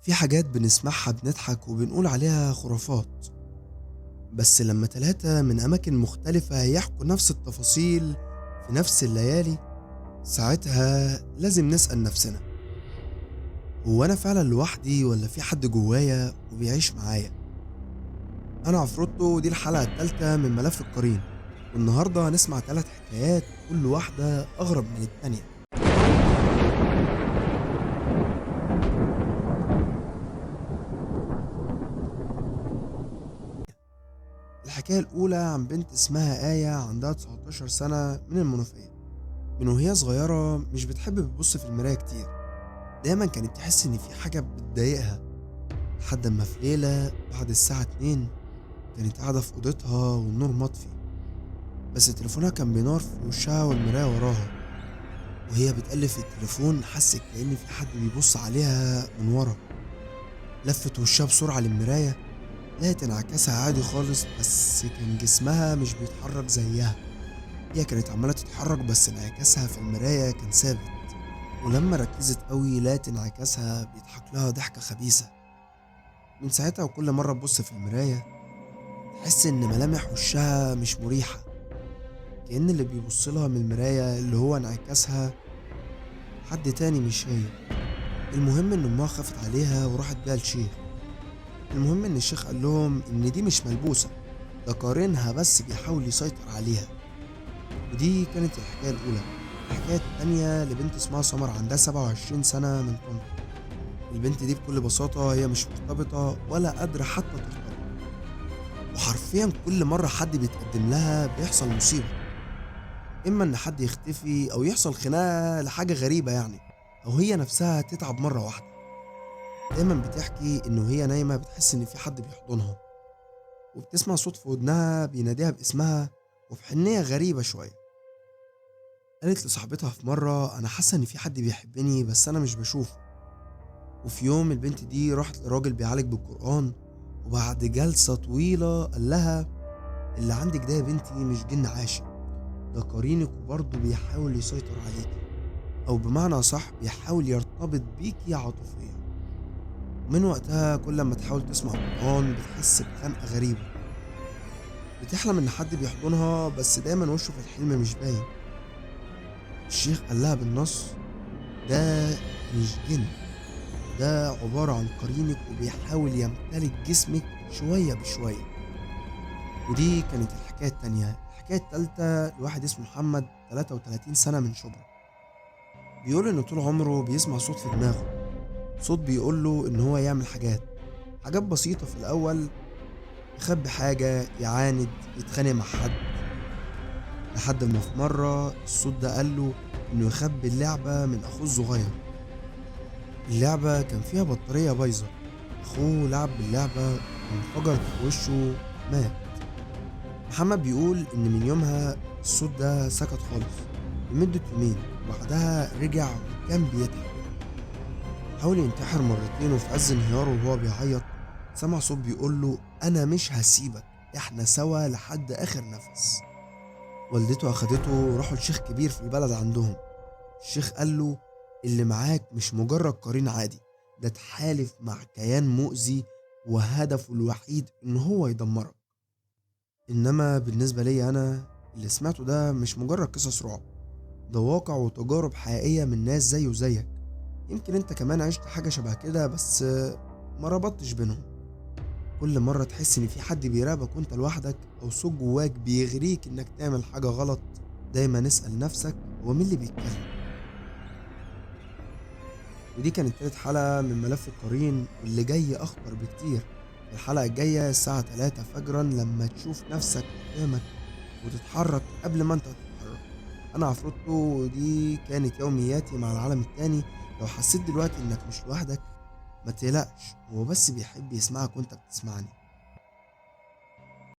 في حاجات بنسمعها بنضحك وبنقول عليها خرافات، بس لما تلاتة من أماكن مختلفة يحكوا نفس التفاصيل في نفس الليالي، ساعتها لازم نسأل نفسنا: هو أنا فعلا لوحدي ولا في حد جوايا وبيعيش معايا؟ أنا عفروتو، ودي الحلقة التالتة من ملف القرين، والنهاردة هنسمع 3 حكايات كل واحدة أغرب من التانية. الحكاية الأولى عن بنت اسمها آية، عندها 19 سنة، من المنوفية. من وهي صغيرة مش بتحب تبص في المراية كتير، دايما كانت تحس إن في حاجة بتضايقها، لحد ما في ليلة بعد الساعة 2 كانت قاعدة في أوضتها والنور مطفي، بس تليفونها كان بينور في وشها والمراية وراها. وهي بتقلب في التليفون حست كأن في حد بيبص عليها من ورا. لفت وشها بسرعة للمراية، لقت انعكاسها عادي خالص، بس كان جسمها مش بيتحرك زيها. هي كانت عمالة تتحرك بس انعكاسها في المراية كان ثابت. ولما ركزت قوي لقت انعكاسها بيضحك لها ضحكة خبيثة. من ساعتها وكل مرة تبص في المراية تحس إن ملامح وشها مش مريحة، كأن اللي بيبص لها من المراية اللي هو انعكاسها حد تاني مش هي. المهم إن أمها خافت عليها وراحت بيها للشيخ. المهم إن الشيخ قال لهم إن دي مش ملبوسة، ده قارنها بس بيحاول يسيطر عليها. ودي كانت الحكاية الأولى. الحكاية التانية لبنت اسمها سمر، عندها 27 سنة، من طنطا. البنت دي بكل بساطة هي مش مرتبطة ولا قادرة حتى ترتبط، وحرفيا كل مرة حد بيتقدم لها بيحصل مصيبة، إما إن حد يختفي أو يحصل خناقة لحاجة غريبة يعني، أو هي نفسها تتعب مرة واحدة. دايما بتحكي إن وهي نايمة بتحس إن في حد بيحضنها، وبتسمع صوت في ودنها بيناديها باسمها، وفي حنية غريبة شوية. قالت لصاحبتها في مرة: أنا حاسة إن في حد بيحبني بس أنا مش بشوفه. وفي يوم البنت دي راحت لراجل بيعالج بالقرآن، وبعد جلسة طويلة قال لها: اللي عندك ده يا بنتي مش جن عاشق، ده قرينك وبرضه بيحاول يسيطر عليكي، أو بمعنى صح بيحاول يرتبط بيكي عاطفيا. ومن وقتها كل ما تحاول تسمع قرآن بتحس بخنقة غريبة، بتحلم إن حد بيحضنها بس دايما وشه في الحلم مش باين. الشيخ قال لها بالنص: ده مش جن، ده عبارة عن قرينك وبيحاول يمتلك جسمك شوية بشوية. ودي كانت الحكاية التانية. الحكاية التالتة لواحد اسمه محمد، 33 سنة، من شبرا. بيقول إن طول عمره بيسمع صوت في دماغه، صوت بيقوله إن هو يعمل حاجات بسيطة في الأول، يخبي حاجة، يعاند، يتخانق مع حد، لحد ما في مرة الصوت ده قاله إنه يخبي اللعبة من أخوه الصغير. اللعبة كان فيها بطارية بايظة، أخوه لعب باللعبة وانفجرت في وشه، مات. محمد بيقول إن من يومها الصوت ده سكت خالص لمدة يومين، وبعدها رجع وكان بيضحك. حاول ينتحر مرتين، وفي عز انهياره وهو بيعيط سمع صوت بيقوله: أنا مش هسيبك، إحنا سوا لحد آخر نفس. والدته أخدته وراحوا لشيخ كبير في البلد عندهم. الشيخ قال له: اللي معاك مش مجرد قرين عادي، ده تحالف مع كيان مؤذي وهدفه الوحيد إن هو يدمرك. إنما بالنسبة لي أنا، اللي سمعته ده مش مجرد قصص رعب، ده واقع وتجارب حقيقية من ناس زي وزيك. يمكن انت كمان عشت حاجة شبه كده بس ما ربطتش بينهم. كل مرة تحس ان في حد بيراقبك وانت لوحدك، او صوت جواك بيغريك انك تعمل حاجة غلط، دايما اسأل نفسك: هو مين اللي بيتكلم؟ ودي كانت تالت حلقة من ملف القرين، واللي جاي اخطر بكتير. الحلقة الجاية الساعة 3 فجرا، لما تشوف نفسك قدامك وتتحرك قبل ما انت تتحرك. انا عفروتو، ودي كانت يومياتي مع العالم التاني. لو حسيت دلوقتي انك مش لوحدك، ما تقلقش، هو بس بيحب يسمعك وانت بتسمعني.